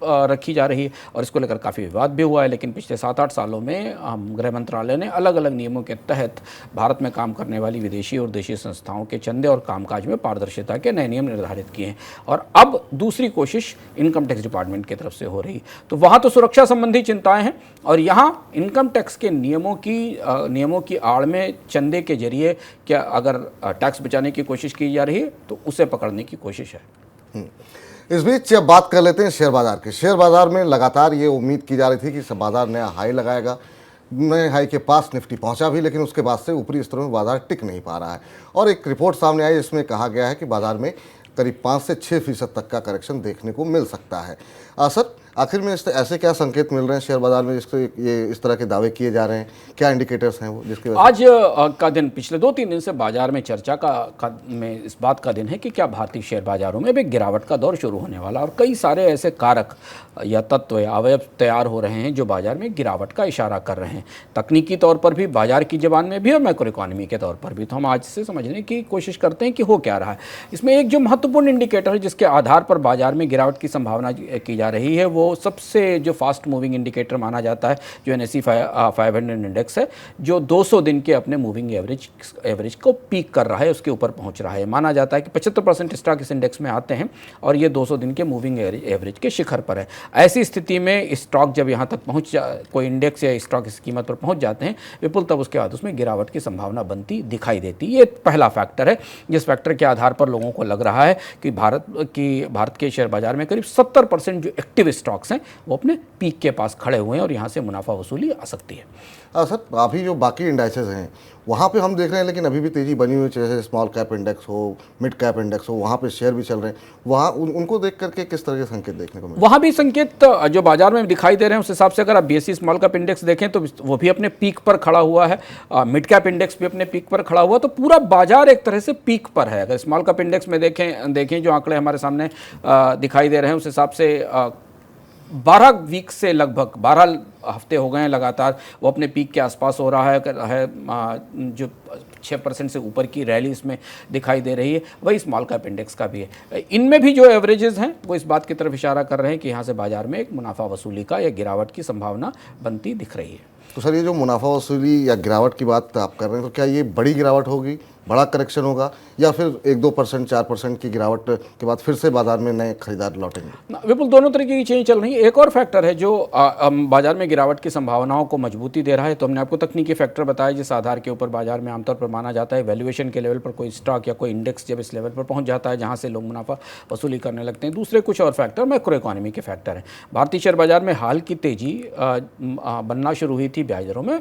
रखी जा रही है। और इसको लेकर काफ़ी विवाद भी हुआ है, लेकिन पिछले 7-8 सालों में गृह मंत्रालय ने अलग अलग नियमों के तहत भारत में काम करने वाली विदेशी और देशी संस्थाओं के चंदे और कामकाज में पारदर्शिता के नए नियम निर्धारित किए हैं। और अब दूसरी कोशिश इनकम टैक्स डिपार्टमेंट की तरफ से हो रही। तो वहाँ तो सुरक्षा संबंधी चिंताएँ हैं और यहाँ इनकम टैक्स के नियमों की आड़ में चंदे के जरिए क्या अगर टैक्स बचाने की कोशिश की जा रही है तो उसे पकड़ने की कोशिश है। इस बीच अब बात कर लेते हैं शेयर बाजार के। शेयर बाजार में लगातार ये उम्मीद की जा रही थी कि बाजार नया हाई लगाएगा। नए हाई के पास निफ्टी पहुंचा भी, लेकिन उसके बाद से ऊपरी स्तरों में बाजार टिक नहीं पा रहा है। और एक रिपोर्ट सामने आई जिसमें कहा गया है कि बाजार में करीब 5 से 6% तक का करेक्शन देखने को मिल सकता है। सर, आखिर में ऐसे क्या संकेत मिल रहे हैं शेयर बाजार में जिससे ये इस तरह के दावे किए जा रहे हैं? क्या इंडिकेटर्स हैं वो जिसके आज का दिन, पिछले 2-3 दिन से बाजार में चर्चा में इस बात का दिन है कि क्या भारतीय शेयर बाजारों में भी गिरावट का दौर शुरू होने वाला। और कई सारे ऐसे कारक या तत्व या अवयव तैयार हो रहे हैं जो बाजार में गिरावट का इशारा कर रहे हैं, तकनीकी तौर पर भी, बाजार की ज़बान में भी और मैक्रो इकोनॉमी के तौर पर भी। तो हम आज से समझने की कोशिश करते हैं कि हो क्या रहा है। इसमें एक जो महत्वपूर्ण इंडिकेटर है जिसके आधार पर बाजार में गिरावट की संभावना की जा जा रही है वो सबसे जो फास्ट मूविंग इंडिकेटर माना जाता है, जो NSE 500 इंडेक्स है, जो 200 दिन के अपने मूविंग एवरेज को पीक कर रहा है, उसके ऊपर पहुंच रहा है। माना जाता है कि 75% स्टॉक इस इंडेक्स में आते हैं और ये 200 दिन के मूविंग एवरेज के शिखर पर है। ऐसी स्थिति में स्टॉक जब यहाँ तक कोई इंडेक्स या स्टॉक इस कीमत पर पहुँच जाते हैं विपुल, तब उसके बाद उसमें गिरावट की संभावना बनती दिखाई देती। ये पहला फैक्टर है जिस फैक्टर के आधार पर लोगों को लग रहा है कि भारत के शेयर बाजार में करीब 70% जो एक्टिव स्टॉक्स हैं वो अपने पीक के पास खड़े हुए हैं और यहाँ से मुनाफा वसूली आ सकती है। सर, अभी जो बाकी इंडाइसेस हैं वहाँ पे हम देख रहे हैं, लेकिन अभी भी तेज़ी बनी हुई है, जैसे स्मॉल कैप इंडेक्स हो, मिड कैप इंडेक्स हो, वहाँ पे शेयर भी चल रहे हैं। वहाँ उनको देख करके किस तरह के संकेत देखने को मिले? वहाँ भी संकेत जो बाजार में दिखाई दे रहे हैं उस हिसाब से अगर आप BSE स्मॉल कैप इंडेक्स देखें तो वो भी अपने पीक पर खड़ा हुआ है, मिड कैप इंडेक्स भी अपने पीक पर खड़ा हुआ, तो पूरा बाजार एक तरह से पीक पर है। अगर स्मॉल कैप इंडेक्स में देखें जो आंकड़े हमारे सामने दिखाई दे रहे हैं उस हिसाब से 12 वीक से लगभग 12 हफ्ते हो गए हैं लगातार वो अपने पीक के आसपास हो रहा है जो 6% से ऊपर की रैली इसमें दिखाई दे रही है। वही स्मॉल कैप इंडेक्स का भी है। इनमें भी जो एवरेजेस हैं वो इस बात की तरफ इशारा कर रहे हैं कि यहाँ से बाजार में एक मुनाफा वसूली का या गिरावट की संभावना बनती दिख रही है। तो सर, ये जो मुनाफा वसूली या गिरावट की बात आप कर रहे हैं, तो क्या ये बड़ी गिरावट होगी, बड़ा करेक्शन होगा, या फिर 1-2% 4% की गिरावट के बाद फिर से बाजार में नए खरीदार लौटेंगे? विपुल, दोनों तरीके की चीज़ें चल रही हैं। एक और फैक्टर है जो बाजार में गिरावट की संभावनाओं को मजबूती दे रहा है। तो हमने आपको तकनीकी फैक्टर बताया जिस आधार के ऊपर बाजार में आमतौर पर माना जाता है वैल्यूएशन के लेवल पर कोई स्टॉक या कोई इंडेक्स जब इस लेवल पर पहुंच जाता है जहां से लोग मुनाफा वसूली करने लगते हैं। दूसरे कुछ और फैक्टर मैक्रो इकोनॉमी के फैक्टर हैं। भारतीय शेयर बाजार में हाल की तेजी बनना शुरू हुई थी ब्याज दरों में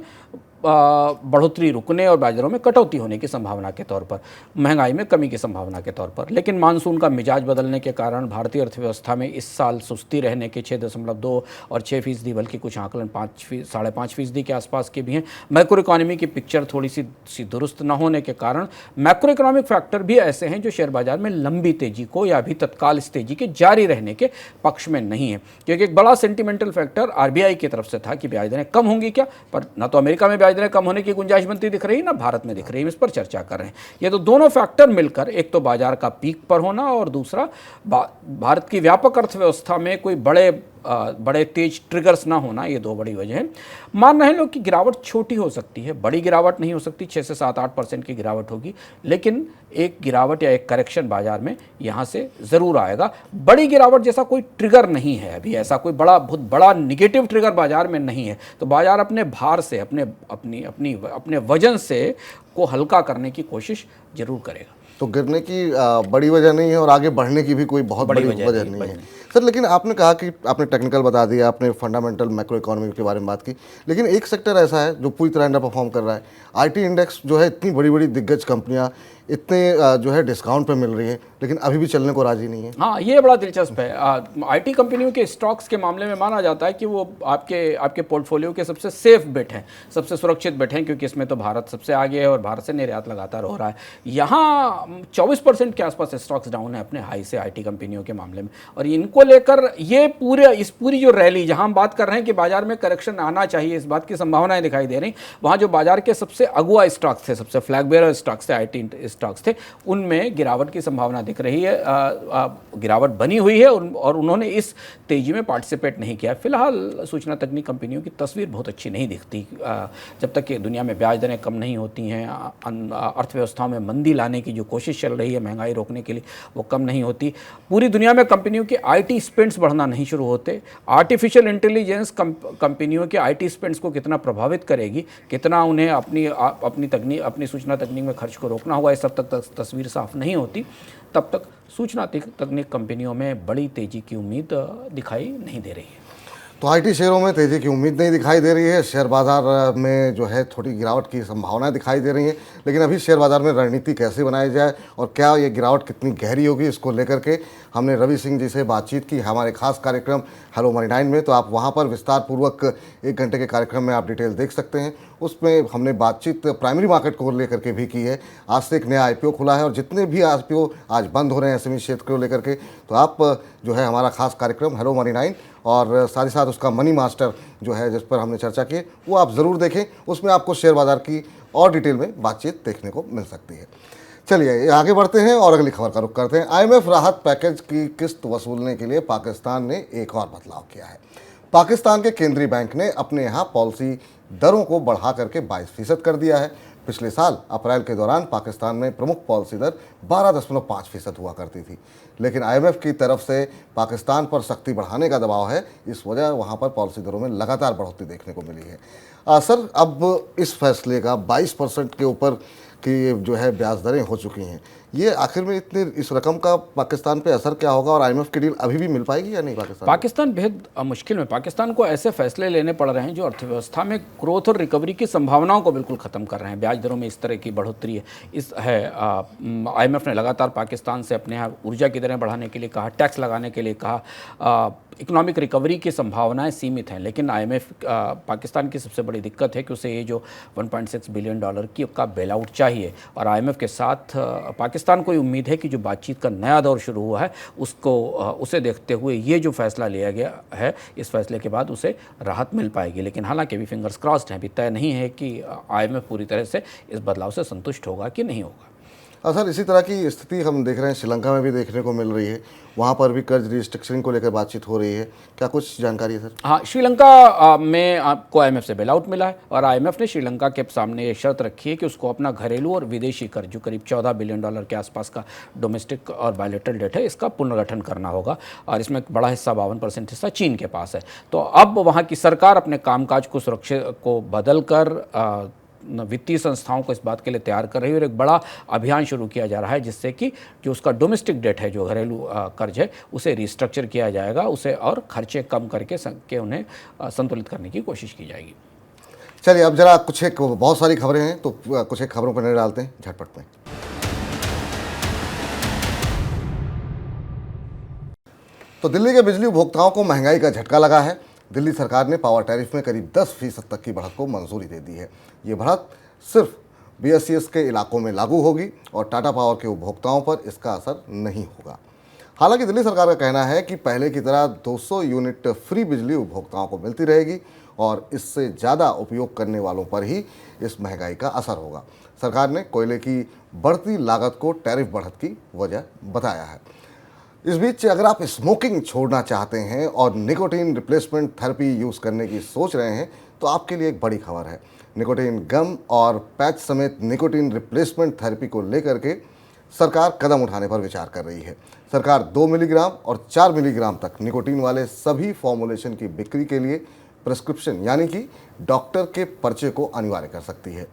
बढ़ोतरी रुकने और ब्याज दरों में कटौती होने की संभावना के तौर पर, महंगाई में कमी की संभावना के तौर पर। लेकिन मानसून का मिजाज बदलने के कारण भारतीय अर्थव्यवस्था में इस साल सुस्ती रहने के 6.2 और 6% बल्कि कुछ आंकलन 5.5% के आसपास के भी हैं। मैक्रो इकोनॉमी की पिक्चर थोड़ी सी दुरुस्त न होने के कारण मैक्रो इकोनॉमिक फैक्टर भी ऐसे हैं जो शेयर बाजार में लंबी तेजी को या अभी तत्काल इस तेजी के जारी रहने के पक्ष में नहीं है। क्योंकि एक बड़ा सेंटिमेंटल फैक्टर RBI की तरफ से था कि ब्याज दरें कम होंगी क्या, पर ना तो अमेरिका में ब्याज दरें कम होने की गुंजाइश बनती दिख रही है ना भारत में दिख रही है। इस पर चर्चा कर रहे हैं। ये तो दोनों फैक्टर मिलकर, एक तो बाजार का पीक पर होना और दूसरा भारत की व्यापक अर्थव्यवस्था में कोई बड़े तेज ट्रिगर्स ना होना, ये दो बड़ी वजह हैं। मान रहे हैं लोग कि गिरावट छोटी हो सकती है, बड़ी गिरावट नहीं हो सकती, 6 से 7-8% की गिरावट होगी, लेकिन एक गिरावट या एक करेक्शन बाजार में यहाँ से ज़रूर आएगा। बड़ी गिरावट जैसा कोई ट्रिगर नहीं है अभी, ऐसा कोई बहुत बड़ा निगेटिव ट्रिगर बाजार में नहीं है। तो बाजार अपने भार से, अपने वजन से को हल्का करने की कोशिश जरूर करेगा। तो गिरने की बड़ी वजह नहीं है और आगे बढ़ने की भी कोई बहुत बड़ी वजह नहीं है सर। लेकिन आपने कहा कि आपने टेक्निकल बता दिया, आपने फंडामेंटल मैक्रो इकोनॉमी के बारे में बात की, लेकिन एक सेक्टर ऐसा है जो पूरी तरह अंडर परफॉर्म कर रहा है। IT इंडेक्स जो है, इतनी बड़ी बड़ी दिग्गज कंपनियां इतने जो है डिस्काउंट पे मिल रही है, लेकिन अभी भी चलने को राजी नहीं है। हाँ, ये बड़ा दिलचस्प है। IT कंपनियों के स्टॉक्स के मामले में माना जाता है कि वो आपके पोर्टफोलियो के सबसे सेफ बेट हैं, सबसे सुरक्षित बेट हैं, क्योंकि इसमें तो भारत सबसे आगे है और भारत से निर्यात लगातार हो रहा है। यहाँ 24% के आसपास स्टॉक्स डाउन है अपने हाई से IT कंपनियों के मामले में। और इनको लेकर ये पूरी जो रैली, जहाँ हम बात कर रहे हैं कि बाजार में करेक्शन आना चाहिए, इस बात की संभावनाएं दिखाई दे रही, वहाँ जो बाजार के सबसे अगुआ स्टॉक्स थे, सबसे फ्लैग बेयरर स्टॉक्स थे, IT स्टॉक्स थे, उनमें गिरावट की संभावना दिख रही है। गिरावट बनी हुई है और उन्होंने इस तेजी में पार्टिसिपेट नहीं किया। फिलहाल सूचना तकनीक कंपनियों की तस्वीर बहुत अच्छी नहीं दिखती। जब तक कि दुनिया में ब्याज दरें कम नहीं होती हैं, अर्थव्यवस्थाओं में मंदी लाने की जो कोशिश चल रही है महंगाई रोकने के लिए, वो कम नहीं होती। पूरी दुनिया में कंपनियों के IT स्पेंड्स बढ़ना नहीं शुरू होते। आर्टिफिशियल इंटेलिजेंस कंपनियों के IT स्पेंड्स को कितना प्रभावित करेगी, कितना उन्हें अपनी सूचना तकनीक में खर्च को रोकना होगा, इस सब तक तस्वीर साफ नहीं होती, तब तक सूचना तकनीक कंपनियों में बड़ी तेजी की उम्मीद दिखाई नहीं दे रही है। तो IT शेयरों में तेज़ी की उम्मीद नहीं दिखाई दे रही है। शेयर बाज़ार में जो है थोड़ी गिरावट की संभावनाएं दिखाई दे रही हैं, लेकिन अभी शेयर बाज़ार में रणनीति कैसे बनाई जाए और क्या ये गिरावट कितनी गहरी होगी, इसको लेकर के हमने रवि सिंह जी से बातचीत की हमारे खास कार्यक्रम हेलो मनी 9 में। तो आप वहाँ पर विस्तार पूर्वक 1 घंटे के कार्यक्रम में आप डिटेल देख सकते हैं। उसमें हमने बातचीत प्राइमरी मार्केट को लेकर के भी की है। आज से एक नया IPO खुला है और जितने भी IPO आज बंद हो रहे हैं SME क्षेत्र को लेकर के, तो आप जो है हमारा खास कार्यक्रम हेलो मनी 9 और साथ ही साथ उसका मनी मास्टर जो है जिस पर हमने चर्चा की, वो आप ज़रूर देखें। उसमें आपको शेयर बाज़ार की और डिटेल में बातचीत देखने को मिल सकती है। चलिए आगे बढ़ते हैं और अगली खबर का रुख करते हैं। आईएमएफ राहत पैकेज की किस्त वसूलने के लिए पाकिस्तान ने एक और बदलाव किया है। पाकिस्तान के केंद्रीय बैंक ने अपने यहाँ पॉलिसी दरों को बढ़ा करके 22% कर दिया है। पिछले साल अप्रैल के दौरान पाकिस्तान में प्रमुख पॉलिसी दर 12.5% हुआ करती थी, लेकिन आईएमएफ की तरफ से पाकिस्तान पर सख्ती बढ़ाने का दबाव है। इस वजह वहाँ पर पॉलिसी दरों में लगातार बढ़ोतरी देखने को मिली है। सर, अब इस फैसले का 22% के ऊपर की जो है ब्याज दरें हो चुकी हैं, ये आखिर में इतने इस रकम का पाकिस्तान पे असर क्या होगा और आईएमएफ की डील अभी भी मिल पाएगी या नहीं? पाकिस्तान बेहद मुश्किल में, पाकिस्तान को ऐसे फैसले लेने पड़ रहे हैं जो अर्थव्यवस्था में ग्रोथ और रिकवरी की संभावनाओं को बिल्कुल ख़त्म कर रहे हैं। ब्याज दरों में इस तरह की बढ़ोतरी है। आईएमएफ ने लगातार पाकिस्तान से अपने यहाँ ऊर्जा की दरें बढ़ाने के लिए कहा, टैक्स लगाने के लिए कहा। इकोनॉमिक रिकवरी की संभावनाएं सीमित हैं, लेकिन आईएमएफ पाकिस्तान की सबसे बड़ी दिक्कत है कि उसे ये जो 1.6 बिलियन डॉलर की का बेल आउट चाहिए, और आईएमएफ के साथ पाकिस्तान को उम्मीद है कि जो बातचीत का नया दौर शुरू हुआ है उसे देखते हुए ये जो फैसला लिया गया है, इस फैसले के बाद उसे राहत मिल पाएगी। लेकिन हालांकि अभी फिंगर्स क्रॉस्ड हैं, अभी तय नहीं है कि आईएमएफ पूरी तरह से इस बदलाव से संतुष्ट होगा कि नहीं होगा। सर, इसी तरह की स्थिति हम देख रहे हैं श्रीलंका में भी देखने को मिल रही है। वहाँ पर भी कर्ज रिस्ट्रक्चरिंग को लेकर बातचीत हो रही है, क्या कुछ जानकारी है सर? हाँ, श्रीलंका में आपको आईएमएफ से बेल आउट मिला है और आईएमएफ ने श्रीलंका के सामने ये शर्त रखी है कि उसको अपना घरेलू और विदेशी कर्ज जो करीब 14 बिलियन डॉलर के आसपास का डोमेस्टिक और बायलेटरल डेट है, इसका पुनर्गठन करना होगा। और इसमें एक बड़ा हिस्सा 52% हिस्सा चीन के पास है। तो अब वहाँ की सरकार अपने कामकाज को सुरक्षित को बदल कर वित्तीय संस्थाओं को इस बात के लिए तैयार कर रही है और एक बड़ा अभियान शुरू किया जा रहा है, जिससे कि जो उसका डोमेस्टिक डेट है, जो घरेलू कर्ज है, उसे रिस्ट्रक्चर किया जाएगा, उसे और खर्चे कम करके उन्हें संतुलित करने की कोशिश की जाएगी। चलिए अब जरा बहुत सारी खबरें हैं तो कुछ एक खबरों पर नजर डालते हैं झटपट में। तो दिल्ली के बिजली उपभोक्ताओं को महंगाई का झटका लगा है। दिल्ली सरकार ने पावर टैरिफ में करीब 10% तक की बढ़त को मंजूरी दे दी है। ये बढ़त सिर्फ बीएसईएस के इलाकों में लागू होगी और टाटा पावर के उपभोक्ताओं पर इसका असर नहीं होगा। हालांकि दिल्ली सरकार का कहना है कि पहले की तरह 200 यूनिट फ्री बिजली उपभोक्ताओं को मिलती रहेगी और इससे ज़्यादा उपयोग करने वालों पर ही इस महंगाई का असर होगा। सरकार ने कोयले की बढ़ती लागत को टैरिफ बढ़त की वजह बताया है। इस बीच अगर आप स्मोकिंग छोड़ना चाहते हैं और निकोटीन रिप्लेसमेंट थेरेपी यूज़ करने की सोच रहे हैं तो आपके लिए एक बड़ी खबर है। निकोटीन गम और पैच समेत निकोटीन रिप्लेसमेंट थेरेपी को लेकर के सरकार कदम उठाने पर विचार कर रही है। सरकार 2 मिलीग्राम और 4 मिलीग्राम तक निकोटीन वाले सभी फॉर्मुलेशन की बिक्री के लिए प्रिस्क्रिप्शन यानी कि डॉक्टर के पर्चे को अनिवार्य कर सकती है।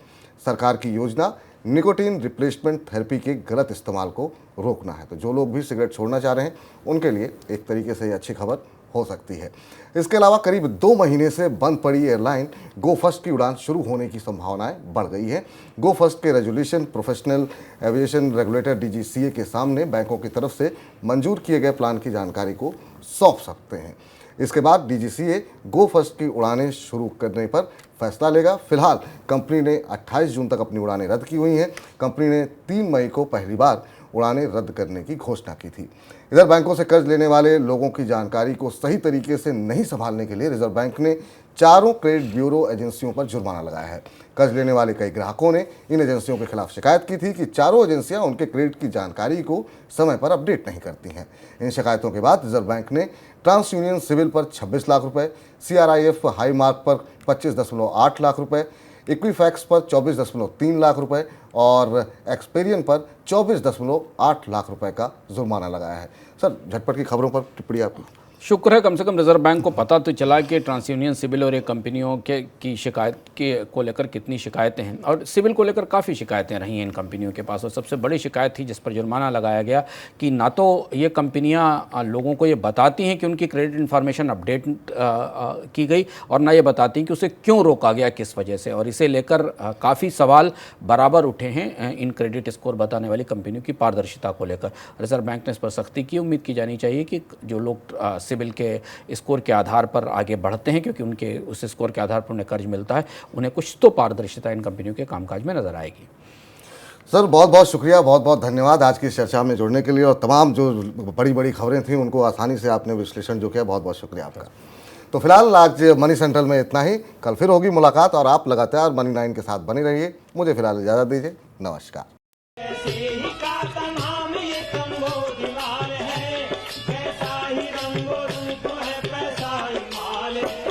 सरकार की योजना निकोटीन रिप्लेसमेंट थेरेपी के गलत इस्तेमाल को रोकना है। तो जो लोग भी सिगरेट छोड़ना चाह रहे हैं उनके लिए एक तरीके से ये अच्छी खबर हो सकती है। इसके अलावा करीब 2 महीने से बंद पड़ी एयरलाइन गो फर्स्ट की उड़ान शुरू होने की संभावनाएं बढ़ गई है। गो फर्स्ट के resolution professional aviation regulator DGCA के सामने बैंकों की तरफ से मंजूर किए गए प्लान की जानकारी को सौंप सकते हैं। इसके बाद डीजीसीए गो फर्स्ट की उड़ानें शुरू करने पर फैसला लेगा। फिलहाल कंपनी ने 28 जून तक अपनी उड़ानें रद्द की हुई हैं। कंपनी ने 3 मई को पहली बार उड़ानें रद्द करने की घोषणा की थी। इधर बैंकों से कर्ज लेने वाले लोगों की जानकारी को सही तरीके से नहीं संभालने के लिए रिजर्व बैंक ने 4 क्रेडिट ब्यूरो एजेंसियों पर जुर्माना लगाया है। कर्ज लेने वाले कई ग्राहकों ने इन एजेंसियों के खिलाफ शिकायत की थी कि चारों एजेंसियां उनके क्रेडिट की जानकारी को समय पर अपडेट नहीं करती हैं। इन शिकायतों के बाद रिजर्व बैंक ने ट्रांस यूनियन सिविल पर 26 लाख रुपए, CRIF हाई मार्क पर 25.8 लाख रुपए, इक्विफैक्स पर 24.3 लाख रुपए और एक्सपेरियन पर 24.8 लाख रुपए का जुर्माना लगाया है। सर, झटपट की खबरों पर टिप्पणी आपकी। शुक्र है कम से कम रिजर्व बैंक को पता तो चला कि ट्रांस यूनियन सिविल और ये कंपनियों की शिकायत को लेकर कितनी शिकायतें हैं, और सिविल को लेकर काफ़ी शिकायतें रही हैं इन कंपनियों के पास। और सबसे बड़ी शिकायत थी जिस पर जुर्माना लगाया गया कि ना तो ये कंपनियां लोगों को ये बताती हैं कि उनकी क्रेडिट इन्फॉर्मेशन अपडेट की गई और ना ये बताती हैं कि उसे क्यों रोका गया, किस वजह से। और इसे लेकर काफ़ी सवाल बराबर उठे हैं इन क्रेडिट स्कोर बताने वाली कंपनियों की पारदर्शिता को लेकर। रिजर्व बैंक ने इस पर सख्ती की। उम्मीद की जानी चाहिए कि जो लोग सिविल के स्कोर के आधार पर आगे बढ़ते हैं, क्योंकि उनके उस स्कोर के आधार पर उन्हें कर्ज मिलता है, उन्हें कुछ तो पारदर्शिता इन कंपनियों के कामकाज में नजर आएगी। सर, बहुत बहुत शुक्रिया, बहुत बहुत धन्यवाद आज की इस चर्चा में जुड़ने के लिए, और तमाम जो बड़ी बड़ी खबरें थी उनको आसानी से आपने विश्लेषण जो किया, बहुत बहुत शुक्रिया आपका। तो फिलहाल आज मनी सेंट्रल में इतना ही। कल फिर होगी मुलाकात और आप लगातार मनी 9 के साथ बने रहिए। मुझे फिलहाल इजाज़त दीजिए। नमस्कार। माल है